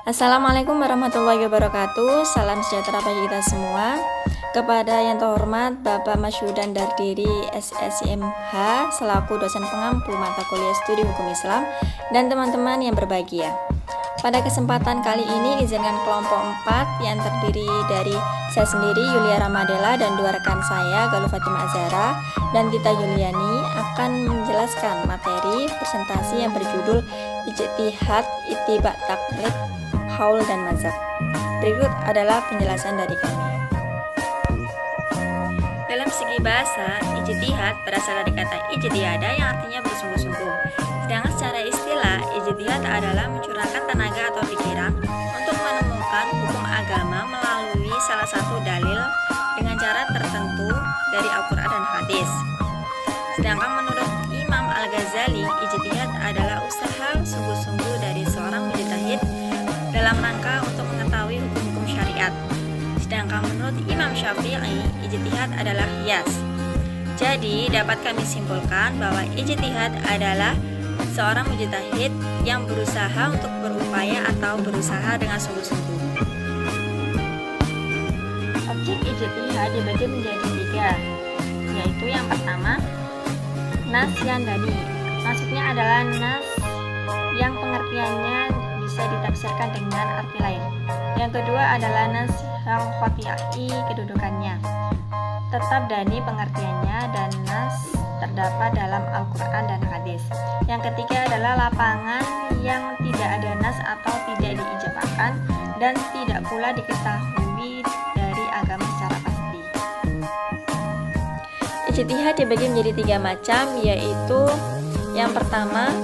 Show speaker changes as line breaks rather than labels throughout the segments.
Assalamualaikum warahmatullahi wabarakatuh. Salam sejahtera bagi kita semua. Kepada yang terhormat Bapak Masyudan Dardiri SSIMH selaku dosen pengampu mata kuliah studi hukum Islam dan teman-teman yang berbahagia. Pada kesempatan kali ini izinkan kelompok 4 yang terdiri dari saya sendiri Yulia Ramadela dan dua rekan saya Galuh Fatimah Azhara dan Tita Yuliani akan menjelaskan materi presentasi yang berjudul Ijtihad, Ittiba' Taqlid, Haul dan Mazhab. Berikut adalah penjelasan dari kami. Dalam segi bahasa, ijtihad berasal dari kata ijtihada yang artinya bersungguh-sungguh. Sedangkan secara istilah, ijtihad adalah mencurahkan tenaga atau pikiran untuk menemukan hukum agama melalui salah satu dalil dengan cara tertentu dari Al-Quran dan hadis. Sedangkan menurut Imam Al-Ghazali, ijtihad adalah usaha sungguh-sungguh dari seorang mujtahid dalam rangka untuk mengetahui hukum-hukum syariat. Sedangkan menurut Imam Syafi'i, ijtihad adalah qiyas. Jadi dapat kami simpulkan bahwa ijtihad adalah seorang mujtahid yang berusaha untuk berupaya atau berusaha dengan sungguh-sungguh. Objek ijtihad dibagi menjadi 3, yaitu yang pertama nas yandani. Maksudnya adalah nas yang pengertiannya bisa ditafsirkan dengan arti lain. Yang kedua adalah nas yang khotiai, kedudukannya tetap dani pengertiannya dan nas terdapat dalam Al-Quran dan hadis. Yang ketiga adalah lapangan yang tidak ada nas atau tidak diijabahkan dan tidak pula diketahui dari agama secara pasti. Ijtihad dibagi menjadi 3 macam, yaitu yang pertama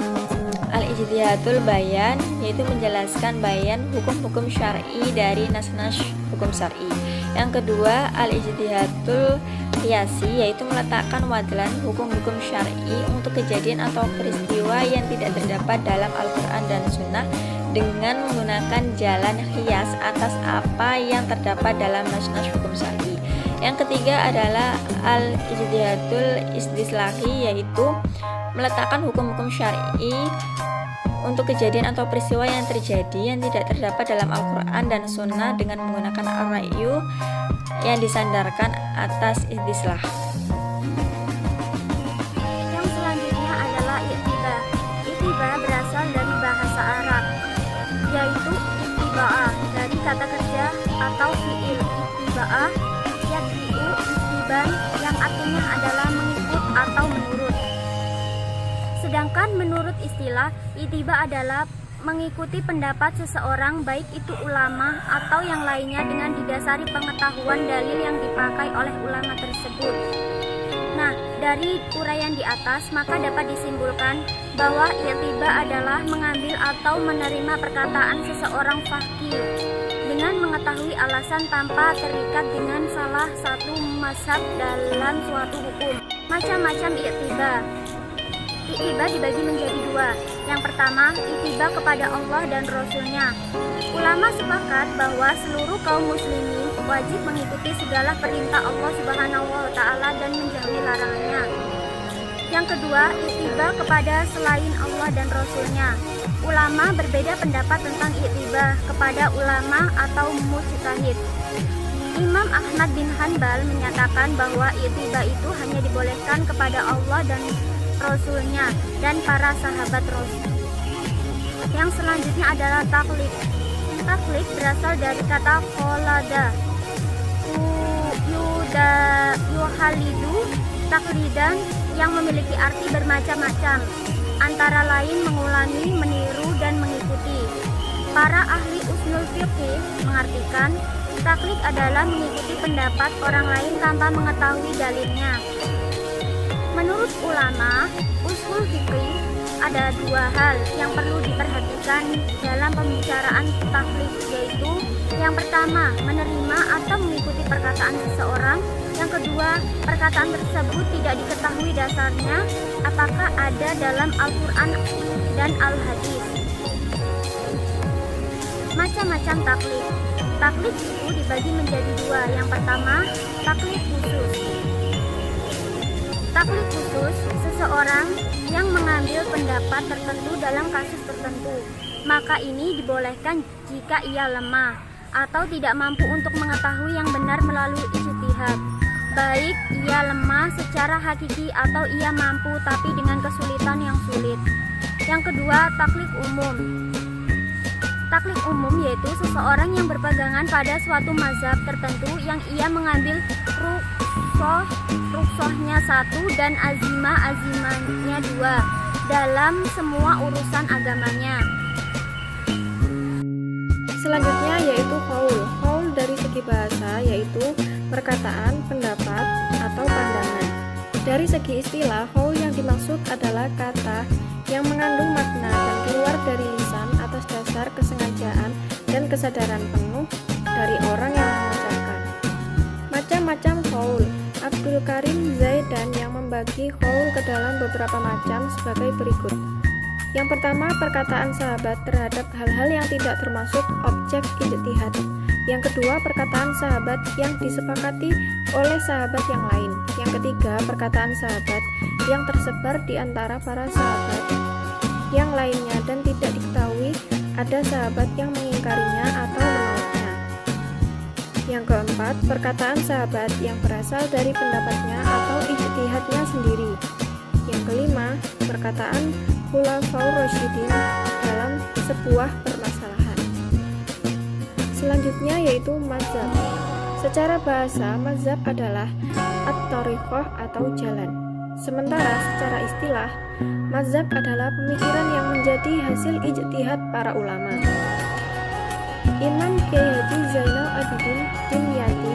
al-ijtihadul bayan, yaitu menjelaskan bayan hukum-hukum syar'i dari nas-nas hukum syar'i. Yang kedua al-ijtihadul qiyasi, yaitu meletakkan wadalan hukum-hukum syar'i untuk kejadian atau peristiwa yang tidak terdapat dalam Al-Quran dan Sunnah dengan menggunakan jalan qiyas atas apa yang terdapat dalam nas-nas hukum syar'i. Yang ketiga adalah al-ijtihadul istislahi, yaitu meletakkan hukum-hukum syar'i untuk kejadian atau peristiwa yang terjadi yang tidak terdapat dalam Al-Quran dan Sunnah dengan menggunakan ar-ra'yu yang disandarkan atas istislah.
Yang selanjutnya adalah ittiba. Ittiba berasal dari bahasa Arab, yaitu ittiba'ah, dari kata kerja atau fi'il ittiba'ah yatbi'u ittiban, yang artinya adalah mengikut atau menurut. Sedangkan menurut istilah, ittiba adalah mengikuti pendapat seseorang, baik itu ulama atau yang lainnya, dengan didasari pengetahuan dalil yang dipakai oleh ulama tersebut. Nah, dari uraian di atas maka dapat disimpulkan bahwa ittiba adalah mengambil atau menerima perkataan seseorang faqih dengan mengetahui alasan tanpa terikat dengan salah satu mazhab dalam suatu hukum. Macam-macam ittiba. Ittiba dibagi menjadi 2. Yang pertama, ittiba kepada Allah dan Rasul-Nya. Ulama sepakat bahwa seluruh kaum muslimin wajib mengikuti segala perintah Allah Subhanahu wa Ta'ala dan menjauhi larangannya. Yang kedua, ittiba kepada selain Allah dan Rasul-Nya. Ulama berbeda pendapat tentang ittiba kepada ulama atau mujtahid. Imam Ahmad bin Hanbal menyatakan bahwa ittiba itu hanya dibolehkan kepada Allah dan Rasulnya dan para sahabat Rasul. Yang selanjutnya adalah taklid. Taklid berasal dari kata qolada, yuhalidu, taklidan, yang memiliki arti bermacam-macam, antara lain mengulangi, meniru, dan mengikuti. Para ahli usul fiqih mengartikan taklid adalah mengikuti pendapat orang lain tanpa mengetahui dalilnya. Menurut ulama usul fikih, ada 2 hal yang perlu diperhatikan dalam pembicaraan taklid, yaitu yang pertama, menerima atau mengikuti perkataan seseorang. Yang kedua, perkataan tersebut tidak diketahui dasarnya apakah ada dalam Al-Quran dan Al-Hadis. Macam-macam taklid. Taklid itu dibagi menjadi 2. Yang pertama, taklid khusus. Taklid khusus seseorang yang mengambil pendapat tertentu dalam kasus tertentu. maka ini dibolehkan jika ia lemah atau tidak mampu untuk mengetahui yang benar melalui ijtihad, baik ia lemah secara hakiki atau ia mampu tapi dengan kesulitan yang sulit. Yang kedua, taklid umum. Taklid umum yaitu seseorang yang berpegangan pada suatu mazhab tertentu yang ia mengambil ruksohnya satu dan azimahnya dua dalam semua urusan agamanya.
Selanjutnya yaitu qaul. Qaul dari segi bahasa yaitu perkataan, pendapat, atau pandangan. Dari segi istilah, qaul yang dimaksud adalah kata yang mengandung makna dan keluar dari lisan atas dasar kesengajaan dan kesadaran penuh dari orang yang mengucapkan. Macam-macam qaul. Abdul Karim Zaidan yang membagi qaul ke dalam beberapa macam sebagai berikut. Yang pertama, perkataan sahabat terhadap hal-hal yang tidak termasuk objek ijtihad. Yang kedua, perkataan sahabat yang disepakati oleh sahabat yang lain. Yang ketiga, perkataan sahabat yang tersebar di antara para sahabat yang lainnya dan tidak diketahui ada sahabat yang mengingkarinya atau menolaknya. Yang keempat, perkataan sahabat yang berasal dari pendapatnya atau ijtihadnya sendiri. Yang kelima, perkataan Khulafaur Rasyidin dalam sebuah permasalahan. Selanjutnya yaitu mazhab. Secara bahasa, mazhab adalah at-thariqah atau jalan. Sementara secara istilah, mazhab adalah pemikiran yang menjadi hasil ijtihad para ulama. Imam Kiai Haji Zainal Abidin Dimyati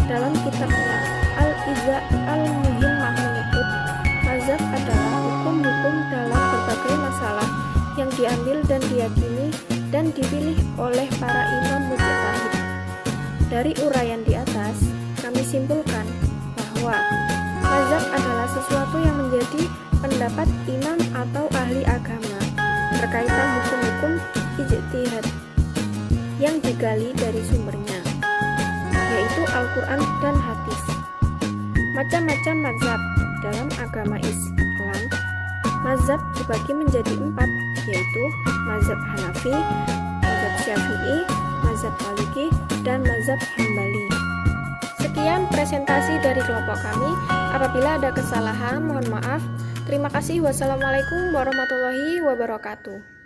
dalam kitabnya Al-Iza Al-Muhimmah menyebut, mazhab adalah hukum-hukum dalam berbagai masalah yang diambil dan diyakini dan dipilih oleh para imam mujtahid. Dari uraian di atas, kami simpulkan bahwa mazhab adalah sesuatu yang menjadi pendapat imam atau ahli agama berkaitan hukum-hukum ijtihad yang digali dari sumbernya, yaitu Al-Quran dan hadis. Macam-macam mazhab dalam agama Islam. Mazhab dibagi menjadi 4, yaitu mazhab Hanafi, mazhab Syafi'i, mazhab Maliki, dan mazhab Hambali. Sekian presentasi dari kelompok kami. Apabila ada kesalahan, mohon maaf. Terima kasih. Wassalamualaikum warahmatullahi wabarakatuh.